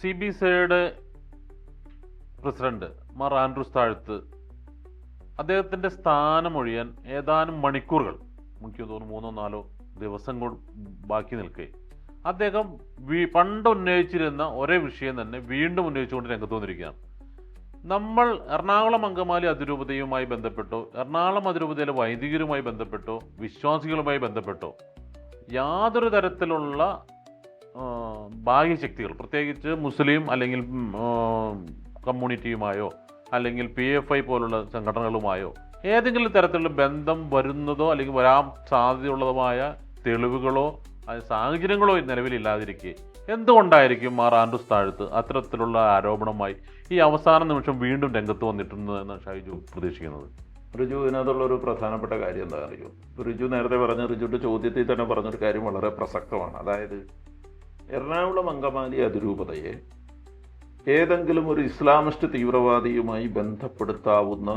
CBCയുടെ president Mar Andrews താഴത്ത് അദ്ദേഹത്തിൻ്റെ സ്ഥാനമൊഴിയാൻ ഏതാനും മണിക്കൂറുകൾ, എനിക്ക് തോന്നുന്നു 3-4 ദിവസം കൊണ്ട് ബാക്കി നിൽക്കെ അദ്ദേഹം പണ്ട് ഉന്നയിച്ചിരുന്ന ഒരേ വിഷയം തന്നെ വീണ്ടും ഉന്നയിച്ചുകൊണ്ട് രംഗത്ത് വന്നിരിക്കുകയാണ്. നമ്മൾ എറണാകുളം അങ്കമാലി അതിരൂപതയുമായി ബന്ധപ്പെട്ടോ, എറണാകുളം അതിരൂപതയിലെ വൈദികരുമായി ബന്ധപ്പെട്ടോ, വിശ്വാസികളുമായി ബന്ധപ്പെട്ടോ യാതൊരു തരത്തിലുള്ള ബാഹ്യശക്തികൾ, പ്രത്യേകിച്ച് മുസ്ലിം അല്ലെങ്കിൽ കമ്മ്യൂണിറ്റിയുമായോ അല്ലെങ്കിൽ PFI പോലുള്ള സംഘടനകളുമായോ ഏതെങ്കിലും തരത്തിലുള്ള ബന്ധം വരുന്നതോ അല്ലെങ്കിൽ വരാൻ സാധ്യതയുള്ളതുമായ തെളിവുകളോ സാഹചര്യങ്ങളോ നിലവിലില്ലാതിരിക്കെ എന്തുകൊണ്ടായിരിക്കും മാർ ആൻഡ്രൂസ് താഴത്ത് അത്തരത്തിലുള്ള ആരോപണമായി ഈ അവസാന നിമിഷം വീണ്ടും രംഗത്ത് വന്നിട്ടുണ്ടെന്ന് ഷൈജു പ്രതീക്ഷിക്കുന്നത്? റിജു ഇതിനകത്തുള്ളൊരു പ്രധാനപ്പെട്ട കാര്യം എന്താ അറിയോ? റിജു നേരത്തെ റിജുവിൻ്റെ ചോദ്യത്തിൽ തന്നെ പറഞ്ഞൊരു കാര്യം വളരെ പ്രസക്തമാണ്. അതായത് എറണാകുളം അങ്കമാലി അതിരൂപതയെ ഏതെങ്കിലും ഒരു ഇസ്ലാമിസ്റ്റ് തീവ്രവാദിയുമായി ബന്ധപ്പെടുത്താവുന്ന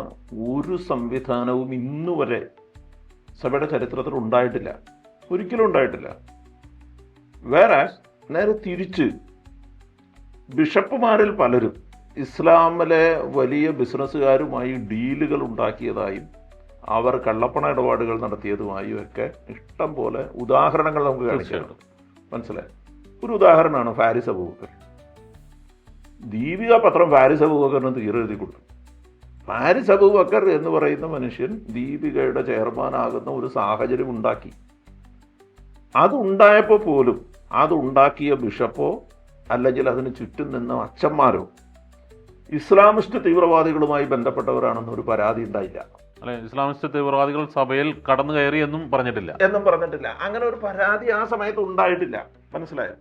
ഒരു സംവിധാനവും ഇന്നുവരെ സഭയുടെ ചരിത്രത്തിൽ ഉണ്ടായിട്ടില്ല, ഒരിക്കലും ഉണ്ടായിട്ടില്ല. വേറെ നേരെ തിരിച്ച് ബിഷപ്പുമാരിൽ പലരും ഇസ്ലാമിലെ വലിയ ബിസിനസ്സുകാരുമായി ഡീലുകൾ ഉണ്ടാക്കിയതായും അവർ കള്ളപ്പണ ഇടപാടുകൾ നടത്തിയതുമായും ഒക്കെ ഇഷ്ടം പോലെ ഉദാഹരണങ്ങൾ നമുക്ക് കാണിക്കാറുണ്ട്. മനസ്സിലായി? ഒരു ഉദാഹരണമാണ് ഫാരിസ് അബൂബക്കർ. ദീപിക പത്രം ഫാരിസ് അബൂബക്കറിന് തീരെഴുതി കൊടുത്തു. ഫാരിസ് അബൂബക്കർ എന്ന് പറയുന്ന മനുഷ്യൻ ദീപികയുടെ ചെയർമാനാകുന്ന ഒരു സാഹചര്യം ഉണ്ടാക്കി. അതുണ്ടായപ്പോൾ പോലും അതുണ്ടാക്കിയ ബിഷപ്പോ അല്ലെങ്കിൽ അതിന് ചുറ്റും നിന്ന അച്ഛന്മാരോ ഇസ്ലാമിസ്റ്റ് തീവ്രവാദികളുമായി ബന്ധപ്പെട്ടവരാണെന്നൊരു പരാതി ഉണ്ടായില്ല. അല്ലെ, ഇസ്ലാമിസ്റ്റ് തീവ്രവാദികൾ സഭയിൽ കടന്നു കയറി എന്നും പറഞ്ഞിട്ടില്ല. അങ്ങനെ ഒരു പരാതി ആ സമയത്ത് ഉണ്ടായിട്ടില്ല. മനസ്സിലായോ?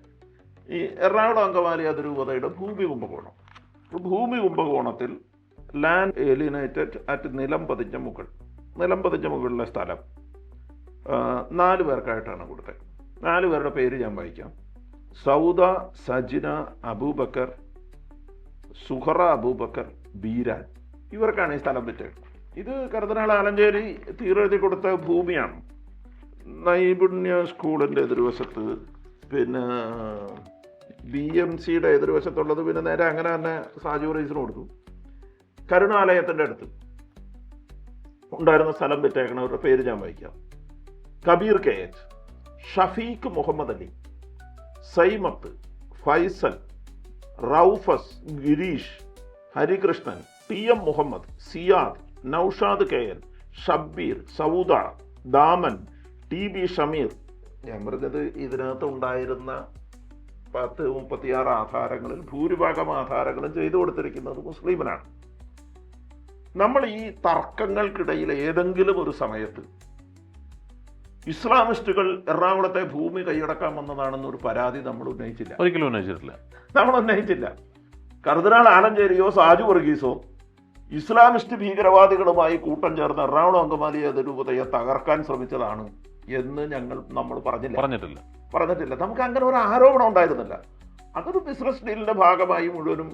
ഈ എറണാകുളം അങ്കമാലി അതിരൂപതയുടെ ഭൂമി കുംഭകോണത്തിൽ ലാൻഡ് ഏലിനേറ്റഡ് അറ്റ് നിലം പതിഞ്ഞ മുകളിലെ സ്ഥലം 4 പേർക്കായിട്ടാണ് കൊടുത്തത്. 4 പേരുടെ പേര് ഞാൻ വായിക്കാം. സൗദ സജിന അബൂബക്കർ, സുഹറ അബൂബക്കർ, ബീരാൻ. ഇവർക്കാണ് ഈ സ്ഥലം വിറ്റത്. ഇത് കർദിനാൾ ആലഞ്ചേരി തീരെഴുതി കൊടുത്ത ഭൂമിയാണ്. നൈപുണ്യ സ്കൂളിൻ്റെ എതിർവശത്ത്, പിന്നെ BMCയുടെ എതിർവശത്തുള്ളത്, പിന്നെ നേരെ അങ്ങനെ തന്നെ സാജു റൈസിന് കൊടുത്തു. കരുണാലയത്തിൻ്റെ അടുത്ത് ഉണ്ടായിരുന്ന സ്ഥലം വിറ്റേക്കണവരുടെ പേര് ഞാൻ വായിക്കാം. Kabeer KH, Shafeeq Muhammad Ali, Saimath, Faisal, Raufas, Gireesh, Harikrishnan, TM Muhammad, Siyad, Noushad KN, Shabbir, Sauda, Daman, TB Shameer. ഞാൻ പറഞ്ഞത് ഇതിനകത്ത് ഉണ്ടായിരുന്ന 36 ആധാരങ്ങളിൽ ഭൂരിഭാഗം ആധാരങ്ങളും ചെയ്തു കൊടുത്തിരിക്കുന്നത് മുസ്ലിമിനാണ്. നമ്മൾ ഈ തർക്കങ്ങൾക്കിടയിൽ ഏതെങ്കിലും ഒരു സമയത്ത് ഇസ്ലാമിസ്റ്റുകൾ എറണാകുളത്തെ ഭൂമി കൈയടക്കാൻ വന്നതാണെന്നൊരു പരാതി നമ്മൾ ഉന്നയിച്ചില്ല, ഒരിക്കലും ഉന്നയിച്ചിട്ടില്ല. നമ്മൾ ഉന്നയിച്ചില്ല. കർദിനാൾ ആലഞ്ചേരിയോ സാജു വർഗീസോ ഇസ്ലാമിസ്റ്റ് ഭീകരവാദികളുമായി കൂട്ടം ചേർന്ന് എറണാകുളം അങ്കമാലി അതിരൂപതയെ തകർക്കാൻ ശ്രമിച്ചതാണ് എന്ന് നമ്മൾ പറഞ്ഞിട്ടില്ല. നമുക്ക് അങ്ങനെ ഒരു ആരോപണം ഉണ്ടായിരുന്നില്ല. അതൊരു ബിസിനസ് ഡീലിന്റെ ഭാഗമായി മുഴുവനും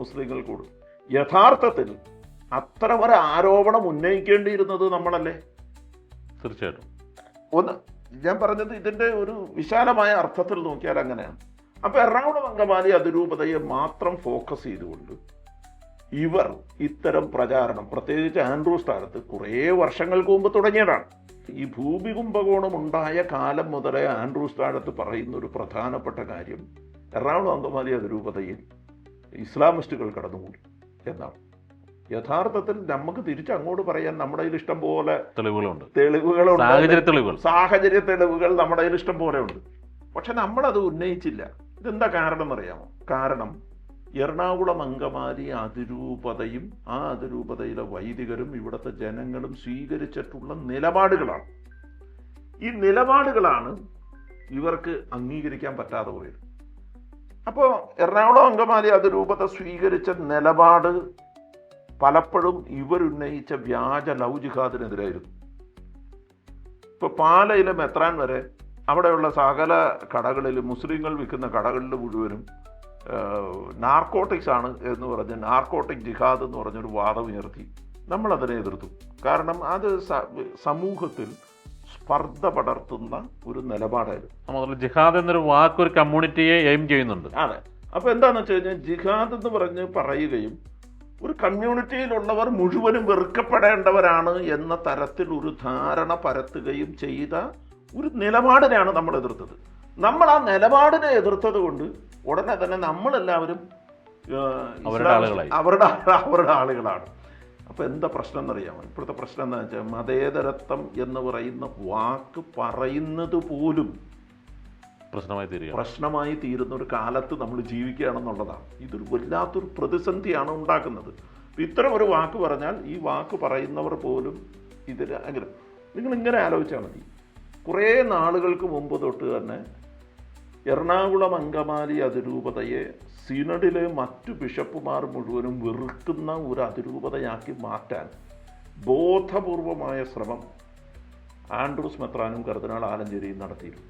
മുസ്ലിങ്ങൾ കൂടും. യഥാർത്ഥത്തിൽ അത്തരം ഒരു ആരോപണം ഉന്നയിക്കേണ്ടിയിരുന്നത് നമ്മളല്ലേ? തീർച്ചയായിട്ടും. ഞാൻ പറഞ്ഞത് ഇതിന്റെ ഒരു വിശാലമായ അർത്ഥത്തിൽ നോക്കിയാൽ അങ്ങനെയാണ്. അപ്പൊ എറണാകുളം അങ്കമാലി അതിരൂപതയെ മാത്രം ഫോക്കസ് ചെയ്തുകൊണ്ട് ഇവർ ഇത്തരം പ്രചാരണം, പ്രത്യേകിച്ച് ആൻഡ്രൂസ് താഴത്ത് കുറേ വർഷങ്ങൾക്ക് മുമ്പ് തുടങ്ങിയതാണ്. ഈ ഭൂമി കുംഭകോണം ഉണ്ടായ കാലം മുതലേ ആൻഡ്രൂസ് താഴത്ത് പറയുന്ന ഒരു പ്രധാനപ്പെട്ട കാര്യം എറണാകുളം അങ്കമാലി അതിരൂപതയിൽ ഇസ്ലാമിസ്റ്റുകൾ കടന്നുകൂടി എന്നാണ്. യഥാർത്ഥത്തിൽ നമുക്ക് തിരിച്ചങ്ങോട്ട് പറയാൻ നമ്മുടെ കയ്യിൽ ഇഷ്ടം പോലെ തെളിവുകളുണ്ട്, സാഹചര്യ തെളിവുകൾ നമ്മുടെ കയ്യിൽ ഇഷ്ടം പോലെ ഉണ്ട്. പക്ഷെ നമ്മളത് ഉന്നയിച്ചില്ല. ഇതെന്താ കാരണം എന്നറിയാമോ? കാരണം എറണാകുളം അങ്കമാലി അതിരൂപതയും ആ അതിരൂപതയിലെ വൈദികരും ഇവിടുത്തെ ജനങ്ങളും സ്വീകരിച്ചിട്ടുള്ള നിലപാടുകളാണ്. ഈ നിലപാടുകളാണ് ഇവർക്ക് അംഗീകരിക്കാൻ പറ്റാതെ പോയത്. അപ്പോൾ എറണാകുളം അങ്കമാലി അതിരൂപത സ്വീകരിച്ച നിലപാട് പലപ്പോഴും ഇവരുന്നയിച്ച വ്യാജ ലവ് ജിഹാദിനെതിരായിരുന്നു. ഇപ്പോൾ പാലയിലെ മെത്രാൻ വരെ അവിടെയുള്ള സകല കടകളിൽ, മുസ്ലിങ്ങൾ വിൽക്കുന്ന കടകളിൽ മുഴുവനും നാർക്കോട്ടിക്സ് ആണ് എന്ന് പറഞ്ഞ് നാർക്കോട്ടിക് ജിഹാദ് എന്ന് പറഞ്ഞൊരു വാദം ഉയർത്തി. നമ്മളതിനെ എതിർത്തു. കാരണം അത് സമൂഹത്തിൽ സ്പർദ്ധ പടർത്തുന്ന ഒരു നിലപാടായിരുന്നു. ജിഹാദ് എന്നൊരു വാക്ക് ഒരു കമ്മ്യൂണിറ്റിയെ എയിം ചെയ്യുന്നുണ്ട്. അതെ, അപ്പോൾ എന്താണെന്ന് വെച്ച് കഴിഞ്ഞാൽ ജിഹാദ് എന്ന് പറഞ്ഞ് പറയുകയും ഒരു കമ്മ്യൂണിറ്റിയിലുള്ളവർ മുഴുവനും വെറുക്കപ്പെടേണ്ടവരാണ് എന്ന തരത്തിൽ ഒരു ധാരണ പരത്തുകയും ചെയ്ത ഒരു നിലപാടിനെയാണ് നമ്മൾ എതിർത്തത്. നമ്മൾ ആ നിലപാടിനെ എതിർത്തത് കൊണ്ട് ഉടനെ തന്നെ നമ്മളെല്ലാവരും അവരുടെ ആളുകളാണ്. അപ്പോൾ എന്താ പ്രശ്നം എന്നറിയാമോ? ഇപ്പോഴത്തെ പ്രശ്നം എന്താ വെച്ചാൽ മതേതരത്വം എന്ന് പറയുന്ന വാക്ക് പറയുന്നത് പോലും പ്രശ്നമായി തീരുന്ന ഒരു കാലത്ത് നമ്മൾ ജീവിക്കുകയാണെന്നുള്ളതാണ്. ഇതൊരു വല്ലാത്തൊരു പ്രതിസന്ധിയാണ് ഉണ്ടാക്കുന്നത്. ഇത്തരം ഒരു വാക്ക് പറഞ്ഞാൽ ഈ വാക്ക് പറയുന്നവർ പോലും ഇതിൽ അങ്ങനെ നിങ്ങളിങ്ങനെ ആലോചിച്ചാൽ മതി. കുറേ നാളുകൾക്ക് മുമ്പ് തൊട്ട് തന്നെ എറണാകുളം അങ്കമാലി അതിരൂപതയെ സിനഡിലെ മറ്റു ബിഷപ്പുമാർ മുഴുവനും വെറുക്കുന്ന ഒരു അതിരൂപതയാക്കി മാറ്റാൻ ബോധപൂർവമായ ശ്രമം ആൻഡ്രൂസ് മെത്രാനും കർദിനാൾ ആലഞ്ചേരിയും നടത്തിയിരുന്നു.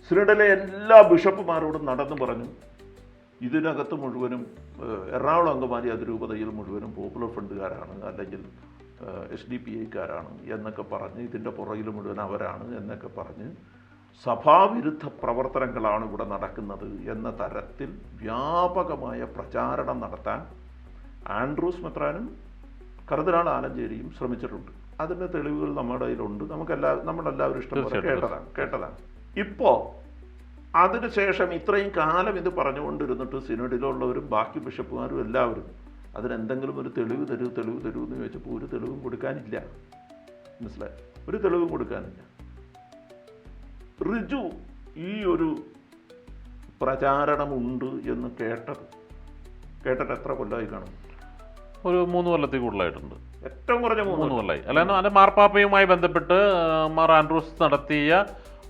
സിനഡിലെ എല്ലാ ബിഷപ്പുമാരോടും നടന്നു പറഞ്ഞു, ഇതിനകത്ത് മുഴുവനും എറണാകുളം അങ്കമാലി അതിരൂപതയിൽ മുഴുവനും പോപ്പുലർ ഫ്രണ്ടുകാരാണ്, അല്ലെങ്കിൽ SDPIക്കാരാണ് എന്നൊക്കെ പറഞ്ഞ്, ഇതിൻ്റെ പുറകിൽ മുഴുവൻ അവരാണ് എന്നൊക്കെ പറഞ്ഞ് സഭാവിരുദ്ധ പ്രവർത്തനങ്ങളാണ് ഇവിടെ നടക്കുന്നത് എന്ന തരത്തിൽ വ്യാപകമായ പ്രചാരണം നടത്താൻ ആൻഡ്രൂസ് മെത്രാനും കർദിനാൾ ആലഞ്ചേരിയും ശ്രമിച്ചിട്ടുണ്ട്. അതിൻ്റെ തെളിവുകൾ നമ്മുടെ കയ്യിലുണ്ട്. നമ്മളെല്ലാവരും ഇഷ്ടംപോലെ കേട്ടതാണ്. ഇപ്പോൾ അതിനുശേഷം ഇത്രയും കാലം ഇത് പറഞ്ഞുകൊണ്ടിരുന്നിട്ട് സിനഡിലുള്ളവരും ബാക്കി ബിഷപ്പുമാരും എല്ലാവരും അതിനെന്തെങ്കിലും ഒരു തെളിവ് തരൂ എന്ന് ചോദിച്ചപ്പോൾ ഒരു തെളിവും കൊടുക്കാനില്ല. മനസ്സിലായി? ഒരു തെളിവും കൊടുക്കാനില്ല. റിജു ഈ ഒരു പ്രചാരണമുണ്ട് എന്ന് കേട്ടിട്ട് എത്ര കൊല്ലമായി കാണും? ഒരു 3 കൊല്ലത്തിൽ കൂടുതലായിട്ടുണ്ട്. ഏറ്റവും കുറഞ്ഞ 3 കൊല്ലമായി. അല്ലാതെ അത് മാർപ്പാപ്പയുമായി ബന്ധപ്പെട്ട് മാർ ആൻഡ്രൂസ് നടത്തിയ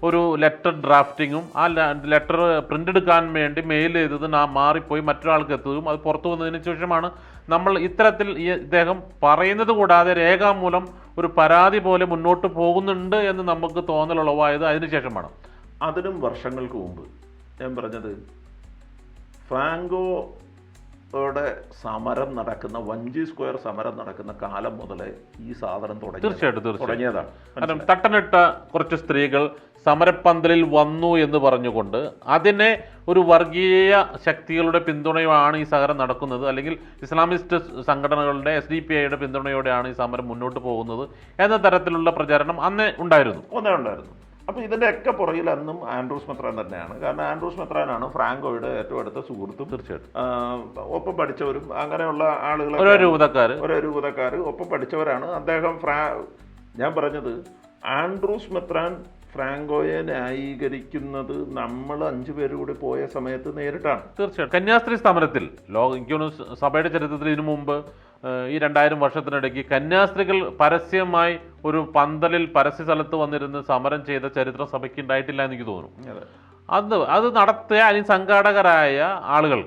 ഒരു ലെറ്റർ ഡ്രാഫ്റ്റിങ്ങും ആ ലെറ്റർ പ്രിന്റ് എടുക്കാൻ വേണ്ടി മെയിൽ ചെയ്തത് മാറിപ്പോയി മറ്റൊരാൾക്ക് എത്തുകയും അത് പുറത്തു വന്നതിന് ശേഷമാണ് നമ്മൾ ഇത്തരത്തിൽ ഇദ്ദേഹം പറയുന്നത് കൂടാതെ രേഖാമൂലം ഒരു പരാതി പോലെ മുന്നോട്ട് പോകുന്നുണ്ട് എന്ന് നമുക്ക് തോന്നലുളവായത് അതിനുശേഷമാണ്. അതിനും വർഷങ്ങൾക്ക് മുമ്പ് ഞാൻ പറഞ്ഞത്, ഫ്രാങ്കോയുടെ സമരം നടക്കുന്ന വഞ്ചി സ്ക്വയർ സമരം നടക്കുന്ന കാലം മുതലേ ഈ സാധനം തുടങ്ങിയതാണ്. തട്ടനിട്ട കുറച്ച് സ്ത്രീകൾ സമരപ്പന്തലിൽ വന്നു എന്ന് പറഞ്ഞുകൊണ്ട് അതിനെ ഒരു വർഗീയ ശക്തികളുടെ പിന്തുണയാണ് ഈ സമരം നടക്കുന്നത്, അല്ലെങ്കിൽ ഇസ്ലാമിസ്റ്റ് സംഘടനകളുടെ SDPIയുടെ പിന്തുണയോടെയാണ് ഈ സമരം മുന്നോട്ട് പോകുന്നത് എന്ന തരത്തിലുള്ള പ്രചാരണം അന്ന് ഉണ്ടായിരുന്നു. അപ്പോൾ ഇതിൻ്റെയൊക്കെ പുറകിൽ അന്നും ആൻഡ്രൂസ് മെത്രാൻ തന്നെയാണ്. കാരണം ആൻഡ്രൂസ് മെത്രാനാണ് ഫ്രാങ്കോയുടെ ഏറ്റവും അടുത്ത സുഹൃത്തും തീർച്ചയായിട്ടും ഒപ്പം പഠിച്ചവരും അങ്ങനെയുള്ള ആളുകൾ, ഓരോ രൂപതക്കാർ ഒപ്പം പഠിച്ചവരാണ്. അദ്ദേഹം ഞാൻ പറഞ്ഞത്, ആൻഡ്രൂസ് മെത്രാൻ ഫ്രാങ്കോയെ ന്യായീകരിക്കുന്നത് നമ്മൾ 5 പേര് കൂടി പോയ സമയത്ത് നേരിട്ടാണ്. തീർച്ചയായിട്ടും കന്യാസ്ത്രീ സമരത്തിൽ എനിക്കൊന്ന് സഭയുടെ ചരിത്രത്തിൽ ഇതിനു മുമ്പ് ഈ 2000 വർഷത്തിനിടയ്ക്ക് കന്യാസ്ത്രീകൾ പരസ്യമായി ഒരു പന്തലിൽ പരസ്യ സ്ഥലത്ത് വന്നിരുന്ന് സമരം ചെയ്ത ചരിത്രം സഭയ്ക്ക് ഉണ്ടായിട്ടില്ല എന്ന് എനിക്ക് തോന്നുന്നു. അത് നടത്തിയ അല്ലെങ്കിൽ സംഘാടകരായ ആളുകൾ,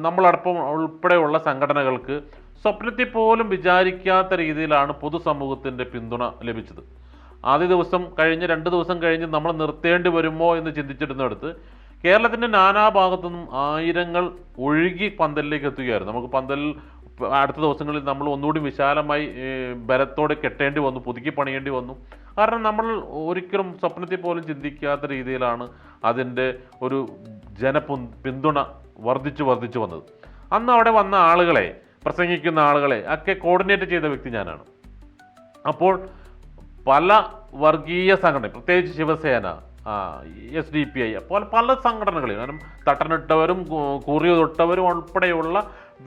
നമ്മളടക്കം ഉൾപ്പെടെയുള്ള സംഘടനകൾക്ക് സ്വപ്നത്തിൽ പോലും വിചാരിക്കാത്ത രീതിയിലാണ് പൊതുസമൂഹത്തിൻ്റെ പിന്തുണ ലഭിച്ചത്. ആദ്യ ദിവസം കഴിഞ്ഞ് 2 ദിവസം കഴിഞ്ഞ് നമ്മൾ നിർത്തേണ്ടി വരുമോ എന്ന് ചിന്തിച്ചിരുന്നിടത്ത് കേരളത്തിൻ്റെ നാനാഭാഗത്തുനിന്നും ആയിരങ്ങൾ ഒഴുകി പന്തലിലേക്ക് എത്തുകയായിരുന്നു. നമുക്ക് പന്തലിൽ അടുത്ത ദിവസങ്ങളിൽ നമ്മൾ ഒന്നുകൂടി വിശാലമായി ബലത്തോടെ കെട്ടേണ്ടി വന്നു, പുതുക്കി പണിയേണ്ടി വന്നു. കാരണം നമ്മൾ ഒരിക്കലും സ്വപ്നത്തിൽ പോലും ചിന്തിക്കാത്ത രീതിയിലാണ് അതിൻ്റെ ഒരു പിന്തുണ വർദ്ധിച്ചു വന്നത്. അന്ന് അവിടെ വന്ന ആളുകളെ, പ്രസംഗിക്കുന്ന ആളുകളെ ഒക്കെ കോർഡിനേറ്റ് ചെയ്ത വ്യക്തി ഞാനാണ്. അപ്പോൾ പല വർഗീയ സംഘടന, പ്രത്യേകിച്ച് ശിവസേന, SDPI പോലെ പല സംഘടനകളിൽ, കാരണം തട്ടനിട്ടവരും കുറിയ തൊട്ടവരും ഉൾപ്പെടെയുള്ള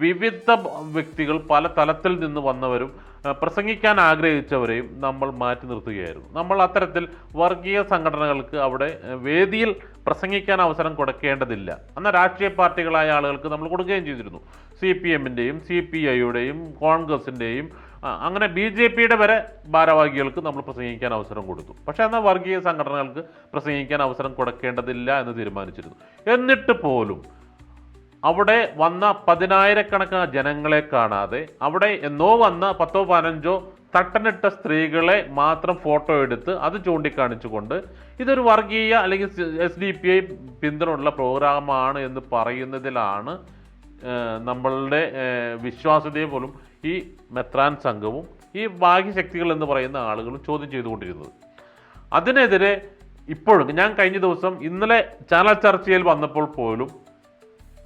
വിവിധ വ്യക്തികൾ പല തലത്തിൽ നിന്ന് വന്നവരും പ്രസംഗിക്കാൻ ആഗ്രഹിച്ചവരെയും നമ്മൾ മാറ്റി നിർത്തുകയായിരുന്നു. നമ്മൾ അത്തരത്തിൽ വർഗീയ സംഘടനകൾക്ക് അവിടെ വേദിയിൽ പ്രസംഗിക്കാൻ അവസരം കൊടുക്കേണ്ടതില്ല. എന്നാൽ രാഷ്ട്രീയ പാർട്ടികളായ ആളുകൾക്ക് നമ്മൾ കൊടുക്കുകയും ചെയ്തിരുന്നു. CPMൻ്റെയും CPIയുടെയും കോൺഗ്രസിൻ്റെയും അങ്ങനെ BJPയുടെ വരെ ഭാരവാഹികൾക്ക് നമ്മൾ പ്രസംഗിക്കാൻ അവസരം കൊടുത്തു. പക്ഷേ എന്നാൽ വർഗീയ സംഘടനകൾക്ക് പ്രസംഗിക്കാൻ അവസരം കൊടുക്കേണ്ടതില്ല എന്ന് തീരുമാനിച്ചിരുന്നു. എന്നിട്ട് പോലും അവിടെ വന്ന 10,000-കണക്കിന് ജനങ്ങളെ കാണാതെ അവിടെ എന്നോ വന്ന 10-15 തട്ടനിട്ട സ്ത്രീകളെ മാത്രം ഫോട്ടോ എടുത്ത് അത് ചൂണ്ടിക്കാണിച്ചുകൊണ്ട് ഇതൊരു വർഗീയ അല്ലെങ്കിൽ SDPI പിന്തുണയുള്ള പ്രോഗ്രാമാണ് എന്ന് പറയുന്നതിലാണ് നമ്മളുടെ വിശ്വാസ്യതയെ പോലും ഈ മെത്രാൻ സംഘവും ഈ ഭാഗ്യശക്തികൾ എന്ന് പറയുന്ന ആളുകളും ചോദ്യം ചെയ്തുകൊണ്ടിരുന്നത്. അതിനെതിരെ ഇപ്പോഴും ഞാൻ കഴിഞ്ഞ ദിവസം ഇന്നലെ ചാനൽ ചർച്ചയിൽ വന്നപ്പോൾ പോലും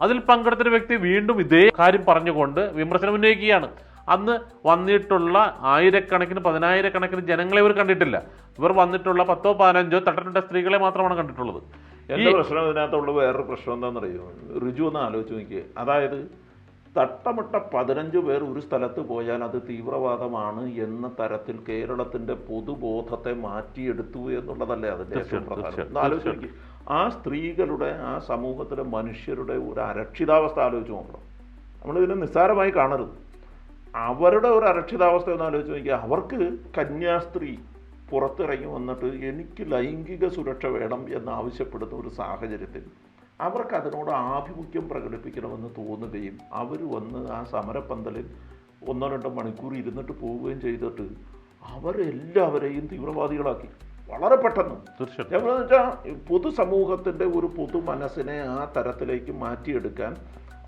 അതിൽ പങ്കെടുത്തൊരു വ്യക്തി വീണ്ടും ഇതേ കാര്യം പറഞ്ഞുകൊണ്ട് വിമർശനം ഉന്നയിക്കുകയാണ്. അന്ന് വന്നിട്ടുള്ള ആയിരക്കണക്കിന് പതിനായിരക്കണക്കിന് ജനങ്ങളെ ഇവർ കണ്ടിട്ടില്ല. ഇവർ വന്നിട്ടുള്ള 10ഓ 15ഓ തട്ടപ്പെട്ട സ്ത്രീകളെ മാത്രമാണ് കണ്ടിട്ടുള്ളത്. എന്റെ പ്രശ്നം ഇതിനകത്തുള്ള വേറൊരു പ്രശ്നം എന്താണെന്നറിയോ റിജു, ഒന്ന് ആലോചിച്ച് നോക്കിയേ. അതായത് തട്ടമിട്ട 15 പേർ ഒരു സ്ഥലത്ത് പോയാൽ അത് തീവ്രവാദമാണ് എന്ന തരത്തിൽ കേരളത്തിന്റെ പൊതുബോധത്തെ മാറ്റിയെടുത്തു എന്നുള്ളതല്ലേ അതിന്റെ ഏറ്റവും പ്രധാനം. ആലോചിച്ച് നോക്കി, ആ സ്ത്രീകളുടെ, ആ സമൂഹത്തിലെ മനുഷ്യരുടെ ഒരു അരക്ഷിതാവസ്ഥ ആലോചിച്ച് നോക്കണം. നമ്മളിതിനെ നിസ്സാരമായി കാണരുത്. അവരുടെ ഒരു അരക്ഷിതാവസ്ഥ ഒന്ന് ആലോചിച്ച് നോക്കിയാൽ, അവർക്ക് കന്യാസ്ത്രീ പുറത്തിറങ്ങി വന്നിട്ട് എനിക്ക് ലൈംഗിക സുരക്ഷ വേണം എന്നാവശ്യപ്പെടുന്ന ഒരു സാഹചര്യത്തിൽ അവർക്ക് അതിനോട് ആഭിമുഖ്യം പ്രകടിപ്പിക്കണമെന്ന് തോന്നുകയും അവർ വന്ന് ആ സമരപ്പന്തലിൽ 1-2 മണിക്കൂർ ഇരുന്നിട്ട് പോവുകയും ചെയ്തിട്ട് അവരെല്ലാവരെയും തീവ്രവാദികളാക്കി വളരെ പെട്ടെന്ന്. എന്ന് വെച്ചാൽ പൊതുസമൂഹത്തിൻ്റെ ഒരു പൊതു മനസ്സിനെ ആ തരത്തിലേക്ക് മാറ്റിയെടുക്കാൻ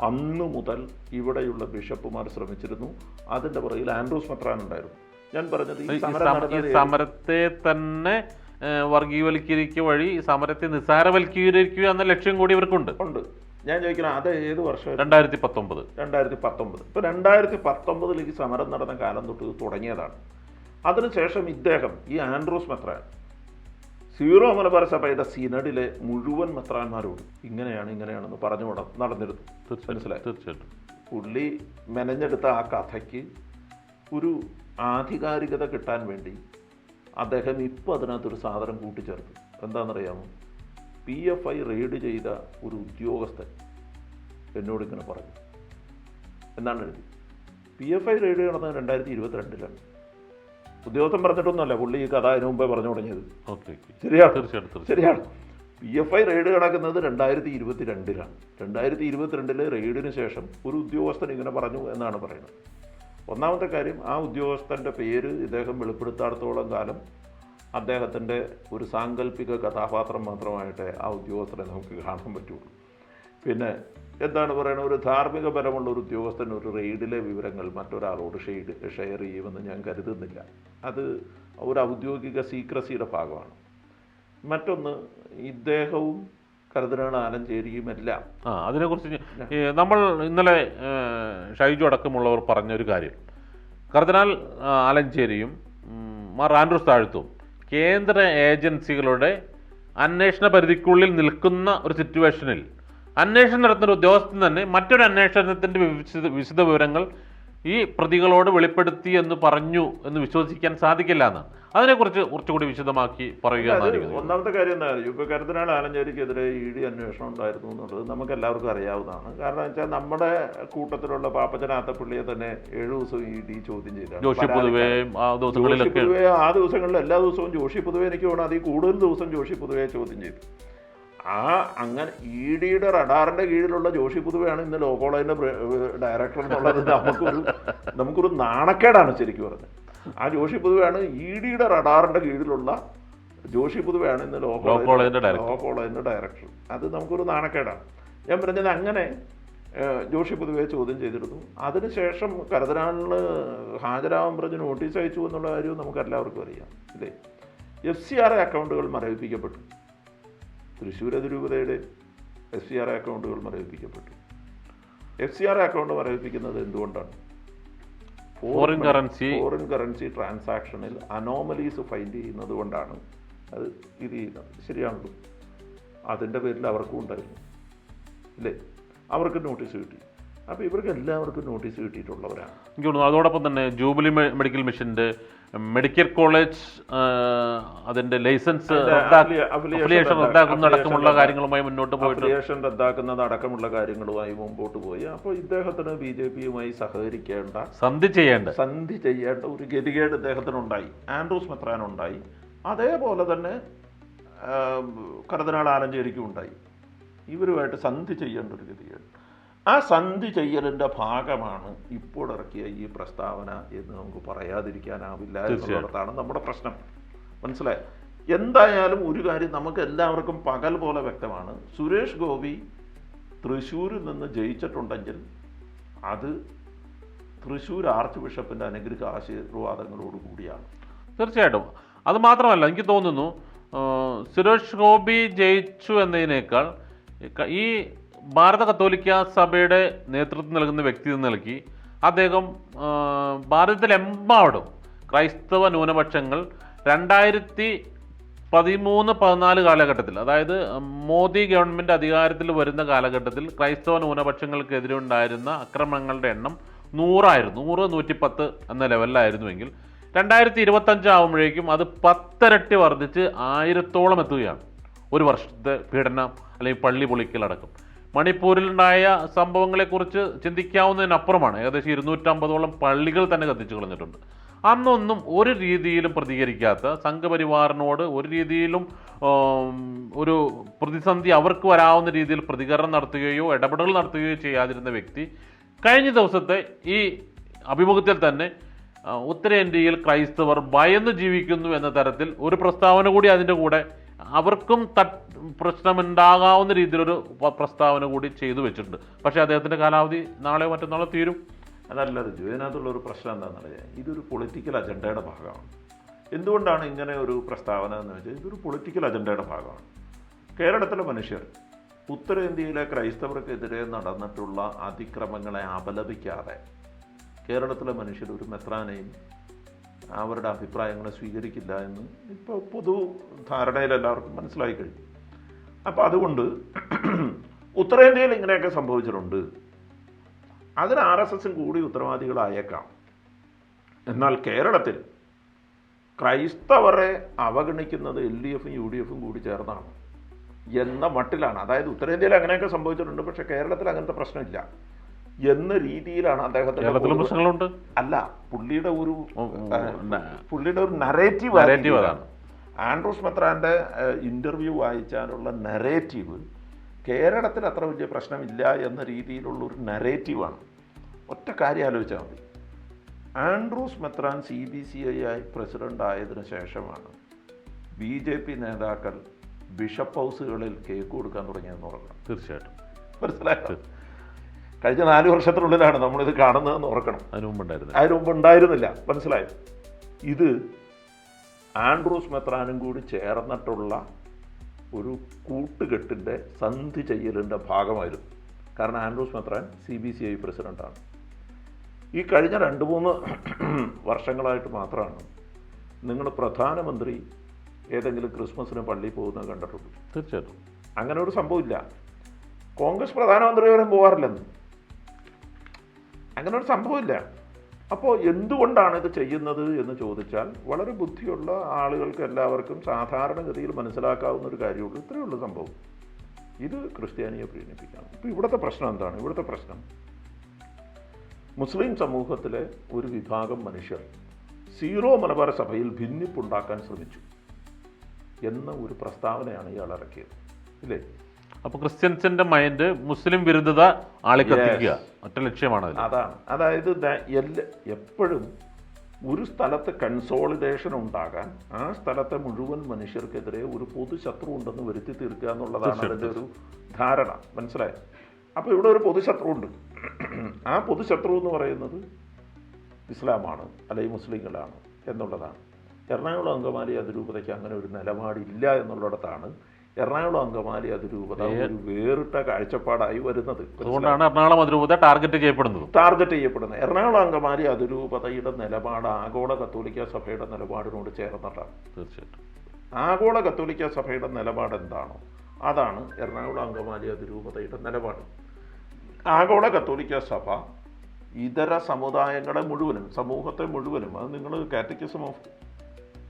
അന്നു മുതൽ ഇവിടെയുള്ള ബിഷപ്പുമാർ ശ്രമിച്ചിരുന്നു. അതിൻ്റെ പുറകിൽ ആൻഡ്രൂസ് മെത്രാൻ ഉണ്ടായിരുന്നു. ഞാൻ പറഞ്ഞത് ഈ സമരത്തെ തന്നെ വർഗീയവൽക്കരിക്കുക വഴി സമരത്തെ നിസ്സാരവൽക്കരിക്കുക എന്ന ലക്ഷ്യം കൂടി ഇവർക്കുണ്ട്. ഞാൻ ചോദിക്കണം, അത് ഏത് വർഷം? 2019. ഇപ്പൊ 2019 ഈ സമരം നടന്ന കാലം തൊട്ട് തുടങ്ങിയതാണ്. അതിനുശേഷം ഇദ്ദേഹം, ഈ ആൻഡ്രൂസ് മെത്രാൻ, സീറോ മലബാർ സഭയുടെ സിനഡിലെ മുഴുവൻ മെത്രാന്മാരോട് ഇങ്ങനെയാണെന്ന് പറഞ്ഞു നടന്നിരുന്നു. മനസ്സിലായി? തീർച്ചയായിട്ടും പുള്ളി മെനഞ്ഞെടുത്ത ആ കഥയ്ക്ക് ഒരു ആധികാരികത കിട്ടാൻ വേണ്ടി അദ്ദേഹം ഇപ്പോൾ അതിനകത്തൊരു സാധനം കൂട്ടിച്ചേർത്തു. എന്താണെന്നറിയാമോ? PFI റെയ്ഡ് ചെയ്ത ഒരു ഉദ്യോഗസ്ഥൻ എന്നോട് ഇങ്ങനെ പറഞ്ഞു. എന്നാണ് എഴുതി? PFI റെയ്ഡ് നടന്നത് 2022-ലാണ്. ഉദ്യോഗസ്ഥൻ പറഞ്ഞിട്ടൊന്നുമല്ല, പുള്ളി ഈ കഥ അതിനു മുമ്പേ പറഞ്ഞു തുടങ്ങിയത്. ശരിയാണ്. PFI റെയ്ഡ് നടക്കുന്നത് 2022-ലാണ്. 2022 റെയ്ഡിന് ശേഷം ഒരു ഉദ്യോഗസ്ഥൻ ഇങ്ങനെ പറഞ്ഞു എന്നാണ് പറയുന്നത്. ഒന്നാമത്തെ കാര്യം, ആ ഉദ്യോഗസ്ഥൻ്റെ പേര് ഇദ്ദേഹം വെളിപ്പെടുത്താത്തോളം കാലം അദ്ദേഹത്തിൻ്റെ ഒരു സാങ്കല്പിക കഥാപാത്രം മാത്രമായിട്ട് ആ ഉദ്യോഗസ്ഥനെ നമുക്ക് കാണാൻ പറ്റുള്ളൂ. പിന്നെ എന്താണ് പറയുന്നത്, ഒരു ധാർമ്മിക ബലമുള്ള ഒരു ഉദ്യോഗസ്ഥൻ ഒരു റെയ്ഡിലെ വിവരങ്ങൾ മറ്റൊരാളോട് ഷെയർ ചെയ്യുമെന്ന് ഞാൻ കരുതുന്നില്ല. അത് ഒരു ഔദ്യോഗിക സീക്രസിയുടെ ഭാഗമാണ്. മറ്റൊന്ന്, ഇദ്ദേഹവും കർദിനാൾ ആലഞ്ചേരിയും എല്ലാം അതിനെക്കുറിച്ച് നമ്മൾ ഇന്നലെ ഷൈജു അടക്കമുള്ളവർ പറഞ്ഞൊരു കാര്യം, കർദിനാൾ ആലഞ്ചേരിയും മാർ ആൻഡ്രൂസ് താഴത്തും കേന്ദ്ര ഏജൻസികളുടെ അന്വേഷണ പരിധിക്കുള്ളിൽ നിൽക്കുന്ന ഒരു സിറ്റുവേഷനിൽ അന്വേഷണം നടത്തുന്ന ഒരു ഉദ്യോഗസ്ഥൻ തന്നെ മറ്റൊരു അന്വേഷണത്തിൻ്റെ വിശദ വിവരങ്ങൾ ഈ പ്രതികളോട് വെളിപ്പെടുത്തി എന്ന് പറഞ്ഞു എന്ന് വിശ്വസിക്കാൻ സാധിക്കില്ല എന്ന്. അതിനെക്കുറിച്ച് കുറച്ചുകൂടി വിശദമാക്കി പറയുക. ഒന്നാമത്തെ കാര്യം എന്താ, ഇപ്പോൾ കർദിനാൾ ആലഞ്ചേരിക്കെതിരെ ED അന്വേഷണം ഉണ്ടായിരുന്നു എന്നുള്ളത് നമുക്ക് എല്ലാവർക്കും അറിയാവുന്നതാണ്. കാരണം വെച്ചാൽ നമ്മുടെ കൂട്ടത്തിലുള്ള പാപ്പച്ചനാത്തപ്പള്ളിയെ തന്നെ 7 ദിവസവും ED ചോദ്യം ചെയ്താണ്. ജോഷി പൊതുവേ ആ ദിവസങ്ങളിൽ എല്ലാ ദിവസവും ജോഷി പൊതുവേ, എനിക്ക് തോന്നുന്നു അതിൽ കൂടുതൽ ദിവസം ജോഷി പൊതുവേ ചോദ്യം ചെയ്തു. അങ്ങനെ EDയുടെ റഡാറിന്റെ കീഴിലുള്ള ജോഷി പൊതുവെയാണ് ഇന്ന് ലോ കോളേജിന്റെ ഡയറക്ടർ എന്നുള്ളത് നമുക്കൊരു നാണക്കേടാണ് ശരിക്കും പറഞ്ഞത്. ആ ജോഷി പൊതുവെയാണ് EDയുടെ റഡാറിന്റെ കീഴിലുള്ള ജോഷി പൊതുവെയാണ് ഇന്ന് ലോ കോളേജിന്റെ ഡയറക്ടർ. അത് നമുക്കൊരു നാണക്കേടാണ്. ഞാൻ പറഞ്ഞത് അങ്ങനെ ജോഷി പൊതുവെ ചോദ്യം ചെയ്തിരുന്നു. അതിനുശേഷം കർദിനാളിന് ഹാജരാവാൻ പറഞ്ഞ് നോട്ടീസ് അയച്ചു എന്നുള്ള കാര്യവും നമുക്ക് എല്ലാവർക്കും അറിയാം, ഇല്ലേ? FCRA അക്കൗണ്ടുകൾ മരവിപ്പിക്കപ്പെട്ടു. തൃശ്ശൂർ അതിരൂപതയുടെ FCRA അക്കൗണ്ടുകൾ മരവിപ്പിക്കപ്പെട്ടു. FCRA അക്കൗണ്ട് മരവിപ്പിക്കുന്നത് എന്തുകൊണ്ടാണ്? ഫോറിൻ കറൻസി ട്രാൻസാക്ഷനിൽ അനോമലീസ് ഫൈൻഡ് ചെയ്യുന്നത് കൊണ്ടാണ് അത് ഇത് ചെയ്യുന്നത്. ശരിയാണല്ലോ. അതിൻ്റെ പേരിൽ അവർക്കും ഉണ്ടായിരുന്നു, ഇല്ലേ? അവർക്ക് നോട്ടീസ് കിട്ടി. അപ്പോൾ ഇവർക്ക് എല്ലാവർക്കും നോട്ടീസ് കിട്ടിയിട്ടുള്ളവരാണ്. എനിക്ക് തോന്നുന്നു അതോടൊപ്പം തന്നെ ജൂബിലി മെഡിക്കൽ മിഷൻ്റെ മെഡിക്കൽ കോളേജ് അതിന്റെ ലൈസൻസ് റദ്ദാക്കുന്നതടക്കമുള്ള കാര്യങ്ങളുമായി മുന്നോട്ട് പോയിട്ട് റദ്ദാക്കുന്നത് അടക്കമുള്ള കാര്യങ്ങളുമായി മുമ്പോട്ട് പോയി. അപ്പോൾ ഇദ്ദേഹത്തിന് BJPയുമായി സഹകരിക്കേണ്ട, സന്ധി ചെയ്യേണ്ട ഒരു ഗതികേട് ഇദ്ദേഹത്തിനുണ്ടായി. ആൻഡ്രൂസ് മെത്രാനുണ്ടായി. അതേപോലെ തന്നെ കർദിനാൾ ആലഞ്ചേരിക്കും ഉണ്ടായി. ഇവരുമായിട്ട് സന്ധി ചെയ്യേണ്ട ഒരു ഗതികേട്. ആ സന്ധി ചെയ്യലിൻ്റെ ഭാഗമാണ് ഇപ്പോൾ ഇറക്കിയ ഈ പ്രസ്താവന എന്ന് നമുക്ക് പറയാതിരിക്കാനാവില്ല എന്നുള്ളതാണ് നമ്മുടെ പ്രശ്നം. മനസ്സിലായി? എന്തായാലും ഒരു കാര്യം നമുക്ക് എല്ലാവർക്കും പകൽ പോലെ വ്യക്തമാണ്, സുരേഷ് ഗോപി തൃശ്ശൂരിൽ നിന്ന് ജയിച്ചിട്ടുണ്ടെങ്കിൽ അത് തൃശ്ശൂർ ആർച്ച് ബിഷപ്പിൻ്റെ അനുഗ്രഹ ആശീർവാദങ്ങളോട് കൂടിയാണ്. തീർച്ചയായിട്ടും. അത് മാത്രമല്ല, എനിക്ക് തോന്നുന്നു സുരേഷ് ഗോപി ജയിച്ചു എന്നതിനേക്കാൾ ഈ ഭാരത കത്തോലിക്ക സഭയുടെ നേതൃത്വം നൽകുന്ന വ്യക്തി എന്ന നിലയ്ക്ക് അദ്ദേഹം ഭാരതത്തിലെമ്പാടും ക്രൈസ്തവ ന്യൂനപക്ഷങ്ങൾ 2013-14 കാലഘട്ടത്തിൽ, അതായത് മോദി ഗവൺമെൻറ് അധികാരത്തിൽ വരുന്ന കാലഘട്ടത്തിൽ ക്രൈസ്തവ ന്യൂനപക്ഷങ്ങൾക്കെതിരെ ഉണ്ടായിരുന്ന ആക്രമണങ്ങളുടെ എണ്ണം 100-110 എന്ന ലെവലിലായിരുന്നുവെങ്കിൽ 2025 ആകുമ്പോഴേക്കും അത് 10 ഇരട്ടി വർദ്ധിച്ച് 1000-ഓളം എത്തുകയാണ്. ഒരു വർഷത്തെ പീഡനം അല്ലെങ്കിൽ പള്ളി പൊളിക്കലടക്കം. മണിപ്പൂരിലുണ്ടായ സംഭവങ്ങളെക്കുറിച്ച് ചിന്തിക്കാവുന്നതിനപ്പുറമാണ്. ഏകദേശം 250ഓളം പള്ളികൾ തന്നെ കത്തിച്ചു കളഞ്ഞിട്ടുണ്ട്. അന്നൊന്നും ഒരു രീതിയിലും പ്രതികരിക്കാത്ത, സംഘപരിവാറിനോട് ഒരു രീതിയിലും ഒരു പ്രതിസന്ധി അവർക്ക് വരാവുന്ന രീതിയിൽ പ്രതികരണം നടത്തുകയോ ഇടപെടൽ നടത്തുകയോ ചെയ്യാതിരുന്ന വ്യക്തി കഴിഞ്ഞ ദിവസത്തെ ഈ അഭിമുഖത്തിൽ തന്നെ ഉത്തരേന്ത്യയിൽ ക്രൈസ്തവർ ഭയന്ന് ജീവിക്കുന്നു എന്ന തരത്തിൽ ഒരു പ്രസ്താവന കൂടി അതിൻ്റെ കൂടെ അവർക്കും പ്രശ്നമുണ്ടാകാവുന്ന രീതിയിലൊരു പ്രസ്താവന കൂടി ചെയ്തു വെച്ചിട്ടുണ്ട്. പക്ഷേ അദ്ദേഹത്തിൻ്റെ കാലാവധി നാളെയോ മറ്റന്നാളോ തീരും. അതല്ല റിജു, ഇതിനകത്തുള്ളൊരു പ്രശ്നം എന്താണെന്നറിയാം, ഇതൊരു പൊളിറ്റിക്കൽ അജണ്ടയുടെ ഭാഗമാണ്. എന്തുകൊണ്ടാണ് ഇങ്ങനെ ഒരു പ്രസ്താവന എന്ന് വെച്ചാൽ ഇതൊരു പൊളിറ്റിക്കൽ അജണ്ടയുടെ ഭാഗമാണ്. കേരളത്തിലെ മനുഷ്യർ ഉത്തരേന്ത്യയിലെ ക്രൈസ്തവർക്കെതിരെ നടന്നിട്ടുള്ള അതിക്രമങ്ങളെ അപലപിക്കാതെ കേരളത്തിലെ മനുഷ്യർ ഒരു മെത്രാനെയും അവരുടെ അഭിപ്രായങ്ങളെ സ്വീകരിക്കില്ല എന്ന് ഇപ്പോൾ പൊതു ധാരണയിൽ എല്ലാവർക്കും മനസ്സിലായി കഴിഞ്ഞു. അപ്പോൾ അതുകൊണ്ട് ഉത്തരേന്ത്യയിൽ ഇങ്ങനെയൊക്കെ സംഭവിച്ചിട്ടുണ്ട്. അതിന് RSSും കൂടി ഉത്തരവാദികളായേക്കാം. എന്നാൽ കേരളത്തിൽ ക്രൈസ്തവരെ അവഗണിക്കുന്നത് LDFും UDFും കൂടി ചേർന്നാണ് എന്ന മട്ടിലാണ്. അതായത് ഉത്തരേന്ത്യയിൽ അങ്ങനെയൊക്കെ സംഭവിച്ചിട്ടുണ്ട്, പക്ഷെ കേരളത്തിൽ അങ്ങനത്തെ പ്രശ്നമില്ല എന്ന രീതിയിലാണ് അദ്ദേഹത്തിന്റെ പ്രശ്നങ്ങളുണ്ട്. അല്ല, പുള്ളിയുടെ ഒരു നറേറ്റീവ് അതാണ്. ആൻഡ്രൂസ് മെത്രാന്റെ ഇന്റർവ്യൂ വായിച്ചാലുള്ള നറേറ്റീവ് കേരളത്തിൽ അത്ര വലിയ പ്രശ്നമില്ല എന്ന രീതിയിലുള്ളൊരു നറേറ്റീവാണ്. ഒറ്റ കാര്യം ആലോചിച്ചാൽ മതി. ആൻഡ്രൂസ് മെത്രാൻ CBCI പ്രസിഡന്റ് ആയതിനു ശേഷമാണ് BJP നേതാക്കൾ ബിഷപ്പ് ഹൗസുകളിൽ കേക്ക് കൊടുക്കാൻ തുടങ്ങിയെന്ന് ഓർക്കണം. തീർച്ചയായിട്ടും മനസ്സിലായോ? കഴിഞ്ഞ 4 വർഷത്തിനുള്ളിലാണ് നമ്മളിത് കാണുന്നതെന്ന് ഓർക്കണം. അതിനു മുമ്പ് ഉണ്ടായിരുന്നില്ല. മനസ്സിലായോ? ഇത് ആൻഡ്രൂസ് മെത്രാനും കൂടി ചേർന്നിട്ടുള്ള ഒരു കൂട്ടുകെട്ടിൻ്റെ സന്ധി ചെയ്യലിൻ്റെ ഭാഗമായിരുന്നു. കാരണം ആൻഡ്രൂസ് മെത്രാൻ CBCI പ്രസിഡൻ്റാണ്. ഈ കഴിഞ്ഞ 2-3 വർഷങ്ങളായിട്ട് മാത്രമാണ് നിങ്ങൾ പ്രധാനമന്ത്രി ഏതെങ്കിലും ക്രിസ്മസിന് പള്ളിയിൽ പോകുന്നത് കണ്ടിട്ടുള്ളൂ. തീർച്ചയായിട്ടും അങ്ങനെ ഒരു സംഭവമില്ല. കോൺഗ്രസ് പ്രധാനമന്ത്രി വരെ പോകാറില്ലെന്ന്. അങ്ങനെ ഒരു സംഭവമില്ല. അപ്പോൾ എന്തുകൊണ്ടാണ് ഇത് ചെയ്യുന്നത് എന്ന് ചോദിച്ചാൽ വളരെ ബുദ്ധിയുള്ള ആളുകൾക്ക് എല്ലാവർക്കും സാധാരണഗതിയിൽ മനസ്സിലാക്കാവുന്ന ഒരു കാര്യമുള്ളൂ. ഇത്രയേ ഉള്ളൂ സംഭവം. ഇത് ക്രിസ്ത്യാനിയെ പ്രീണിപ്പിക്കണം. ഇപ്പോൾ ഇവിടുത്തെ പ്രശ്നം എന്താണ്? ഇവിടുത്തെ പ്രശ്നം മുസ്ലിം സമൂഹത്തിലെ ഒരു വിഭാഗം മനുഷ്യർ സീറോ മലബാർ സഭയിൽ ഭിന്നിപ്പുണ്ടാക്കാൻ ശ്രമിച്ചു എന്ന ഒരു പ്രസ്താവനയാണ് ഇയാൾ ഇറക്കിയത്, ഇല്ലേ? അപ്പോൾ ക്രിസ്ത്യൻസിന്റെ മൈൻഡ് മുസ്ലിം വിരുദ്ധത ആളിക്കത്തിക്കുക ഒറ്റ ലക്ഷ്യമാണ്. അതാണ്. അതായത് എപ്പോഴും ഒരു സ്ഥലത്ത് കൺസോളിഡേഷൻ ഉണ്ടാകാൻ ആ സ്ഥലത്തെ മുഴുവൻ മനുഷ്യർക്കെതിരെ ഒരു പൊതു ശത്രു ഉണ്ടെന്ന് വരുത്തി തീർക്കുക എന്നുള്ളതാണ് അതിൻ്റെ ഒരു ധാരണ. മനസ്സിലായോ? അപ്പോൾ ഇവിടെ ഒരു പൊതുശത്രു ഉണ്ട്. ആ പൊതുശത്രു എന്ന് പറയുന്നത് ഇസ്ലാമാണ് അല്ലെങ്കിൽ മുസ്ലിങ്ങളാണ് എന്നുള്ളതാണ്. എറണാകുളം അങ്കമാലി അതിരൂപതയ്ക്ക് അങ്ങനെ ഒരു നിലപാടില്ല എന്നുള്ളിടത്താണ് എറണാകുളം അങ്കമാലി അതിരൂപത ഒരു വേറിട്ട കാഴ്ചപ്പാടായി വരുന്നത്. അതുകൊണ്ടാണ് എറണാകുളം അതിരൂപത ടാർഗറ്റ് ചെയ്യപ്പെടുന്നത്. എറണാകുളം അങ്കമാലി അതിരൂപതയുടെ നിലപാട് ആഗോള കത്തോലിക്ക സഭയുടെ നിലപാടിനോട് ചേർന്നിട്ടാണ്. തീർച്ചയായിട്ടും ആഗോള കത്തോലിക്ക സഭയുടെ നിലപാട് എന്താണോ അതാണ് എറണാകുളം അങ്കമാലി അതിരൂപതയുടെ നിലപാട്. ആഗോള കത്തോലിക്ക സഭ ഇതര സമുദായങ്ങളെ മുഴുവനും, സമൂഹത്തെ മുഴുവനും, അത് നിങ്ങൾ കാറ്റക്കിസം ഓഫ്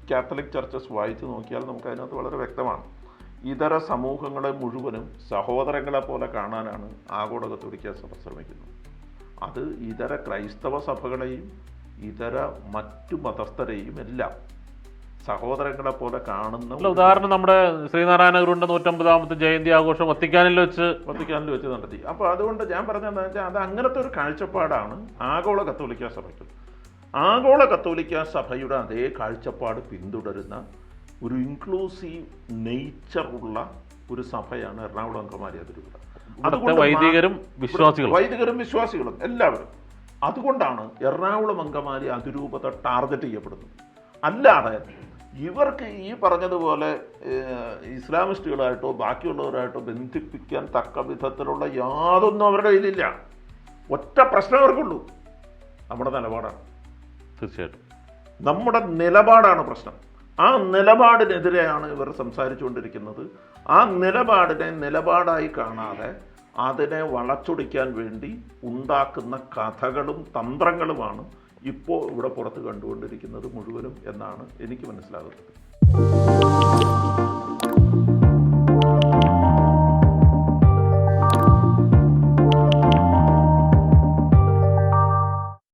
കാത്തലിക് ചർച്ചസ് വായിച്ചു നോക്കിയാൽ നമുക്ക് അതിനകത്ത് വളരെ വ്യക്തമാണ്. ഇതര സമൂഹങ്ങളെ മുഴുവനും സഹോദരങ്ങളെ പോലെ കാണാനാണ് ആഗോള കത്തോലിക്ക സഭ ശ്രമിക്കുന്നത്. അത് ഇതര ക്രൈസ്തവ സഭകളെയും ഇതര മറ്റു മതസ്ഥരെയും എല്ലാം സഹോദരങ്ങളെ പോലെ കാണുന്ന. ഉദാഹരണം നമ്മുടെ ശ്രീനാരായണ ഗുരുവിന്റെ 150ാമത്തെ ജയന്തി ആഘോഷം വത്തിക്കാനിൽ വെച്ച് നടത്തി. അപ്പോൾ അതുകൊണ്ട് ഞാൻ പറഞ്ഞതെന്ന് വെച്ചാൽ അത് അങ്ങനത്തെ ഒരു കാഴ്ചപ്പാടാണ് ആഗോള കത്തോലിക്ക സഭയ്ക്ക്. ആഗോള കത്തോലിക്ക സഭയുടെ അതേ കാഴ്ചപ്പാട് പിന്തുടരുന്ന ഒരു ഇൻക്ലൂസീവ് നേച്ചറുള്ള ഒരു സഭയാണ് എറണാകുളം അങ്കമാലി അതിരൂപത. അതുകൊണ്ട് വൈദികരും വിശ്വാസികളും എല്ലാവരും. അതുകൊണ്ടാണ് എറണാകുളം അങ്കമാലി അതിരൂപത ടാർഗറ്റ് ചെയ്യപ്പെടുന്നത്. അല്ലാതെ ഇവർക്ക് ഈ പറഞ്ഞതുപോലെ ഇസ്ലാമിസ്റ്റുകളായിട്ടോ ബാക്കിയുള്ളവരായിട്ടോ ബന്ധിപ്പിക്കാൻ തക്ക വിധത്തിലുള്ള യാതൊന്നും അവരുടെ കയ്യിലില്ല. ഒറ്റ പ്രശ്നം അവർക്കുള്ളൂ, നമ്മുടെ നിലപാടാണ്. തീർച്ചയായിട്ടും നമ്മുടെ നിലപാടാണ് പ്രശ്നം. ആ നിലപാടിനെതിരെയാണ് ഇവർ സംസാരിച്ചുകൊണ്ടിരിക്കുന്നത്. ആ നിലപാടിനെ നിലപാടായി കാണാതെ അതിനെ വളച്ചൊടിക്കാൻ വേണ്ടി ഉണ്ടാക്കുന്ന കഥകളും തന്ത്രങ്ങളുമാണ് ഇപ്പോൾ ഇവിടെ പുറത്ത് കണ്ടുകൊണ്ടിരിക്കുന്നത് മുഴുവനും എന്നാണ് എനിക്ക് മനസ്സിലാകുന്നത്.